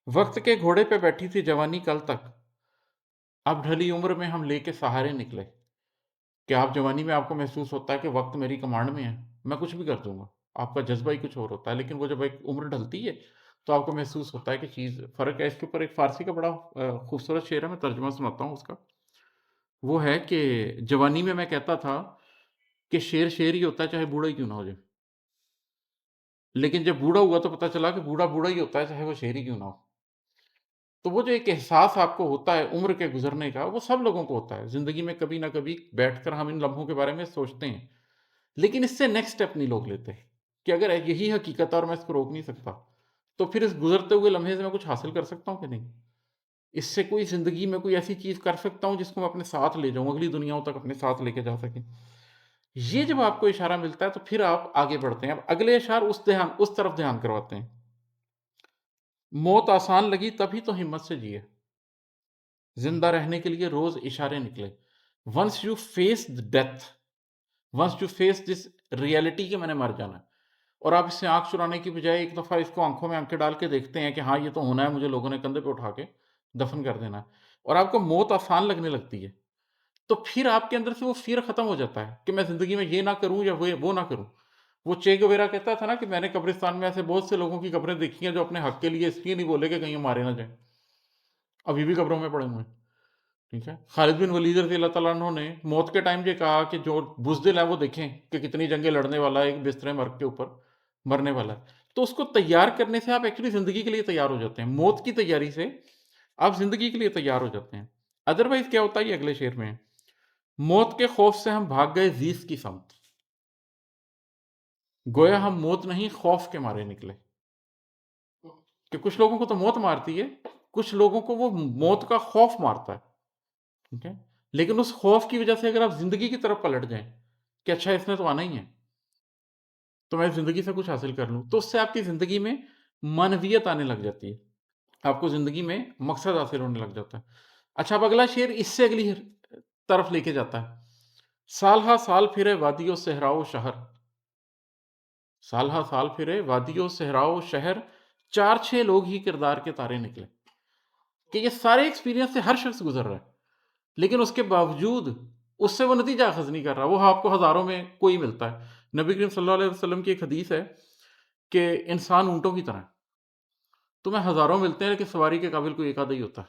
वक्त के घोड़े पे बैठी थी जवानी कल तक, अब ढली उम्र में हम लेके सहारे निकले। क्या आप जवानी में आपको महसूस होता है कि वक्त मेरी कमांड में है, मैं कुछ भी कर दूंगा। आपका जज्बा ही कुछ और होता है, लेकिन वो जब एक उम्र ढलती है तो आपको महसूस होता है कि चीज़ फ़र्क है। इसके ऊपर एक फ़ारसी का बड़ा खूबसूरत शेर है, मैं तर्जुमा सुनाता हूँ उसका। वो है कि जवानी में मैं कहता था कि शेर शेर ही होता है, चाहे बूढ़ा ही क्यों ना हो जाए। लेकिन जब बूढ़ा हुआ तो पता चला कि बूढ़ा बूढ़ा ही होता है, चाहे वो शेर ही क्यों ना हो। तो वो जो एक एहसास आपको होता है उम्र के गुज़रने का, वो सब लोगों को होता है। ज़िंदगी में कभी न कभी बैठकर हम इन लम्हों के बारे में सोचते हैं, लेकिन इससे नेक्स्ट स्टेप नहीं लोग लेते कि अगर यही हकीकत है और मैं इसको रोक नहीं सकता, तो फिर इस गुज़रते हुए लम्हे से मैं कुछ हासिल कर सकता हूँ कि नहीं? इससे कोई ज़िंदगी में कोई ऐसी चीज़ कर सकता हूँ जिसको मैं अपने साथ ले जाऊँ, अगली दुनियाओं तक अपने साथ लेके जा सकें। ये जब आपको इशारा मिलता है, तो फिर आप आगे बढ़ते हैं। अब अगले इशार उस तरफ ध्यान करवाते हैं। मौत आसान लगी तभी तो हिम्मत से जिए। जिंदा रहने के लिए रोज इशारे निकले। Once you face the death, once you face this reality कि मैंने मर जाना है, और आप इससे आंख चुराने की बजाय एक दफा इसको आंखों में आंखें डाल के देखते हैं कि हाँ ये तो होना है, मुझे लोगों ने कंधे पे उठा के दफन कर देना है, और आपको मौत आसान लगने लगती है, तो फिर आपके अंदर से वो फियर खत्म हो जाता है कि मैं जिंदगी में ये ना करूं या वो ना करूं। वो चे गुवेरा कहता था ना कि मैंने कब्रिस्तान में ऐसे बहुत से लोगों की कब्रें देखी हैं जो अपने हक के लिए इसलिए नहीं बोले कि कहीं मारे ना जाए, अभी भी कब्रों में पड़े हुए हैं। ठीक है। खालिद बिन वलीद रज़ी अल्लाह तआला अन्हु ने मौत के टाइम ये कहा कि जो बुज़दिल है वो देखें कि कितनी जंगें लड़ने वाला है, एक बिस्तरे मर्ग के ऊपर मरने वाला है। तो उसको तैयार करने से आप एक्चुअली ज़िंदगी के लिए तैयार हो जाते हैं। मौत की तैयारी से आप ज़िंदगी के लिए तैयार हो जाते हैं। अदरवाइज़ क्या होता है, ये अगले शेर में है। मौत के खौफ से हम भाग गए ज़ीस की समत, गोया हम मौत नहीं खौफ के मारे निकले। कि कुछ लोगों को तो मौत मारती है, कुछ लोगों को वो मौत का खौफ मारता है। ठीक है? लेकिन उस खौफ की वजह से अगर आप ज़िंदगी की तरफ पलट जाएँ, कि अच्छा इसने तो आना ही है, तो मैं ज़िंदगी से कुछ हासिल कर लूँ, तो उससे आपकी ज़िंदगी में मानवियत आने लग जाती है। आपको ज़िंदगी में मकसद हासिल होने लग जाता है। अच्छा, अब अगला शेर इससे अगली तरफ लेके जाता है। साल हा साल फिरे वादियो सहराओ शहर, साल हा साल फिरे वादियो सहराओ शहर, 4-6 लोग ही किरदार के तारे निकले। कि ये सारे एक्सपीरियंस से हर शख्स गुज़र रहा है। लेकिन उसके बावजूद उससे वो नतीजा अखज़ नहीं कर रहा, वो आपको हज़ारों में कोई मिलता है। नबी करीम सल्लल्लाहु अलैहि वसल्लम की एक हदीस है कि इंसान ऊँटों की तरह है, तुम्हें हज़ारों मिलते हैं लेकिन सवारी के काबिल कोई एक आधा ही होता है।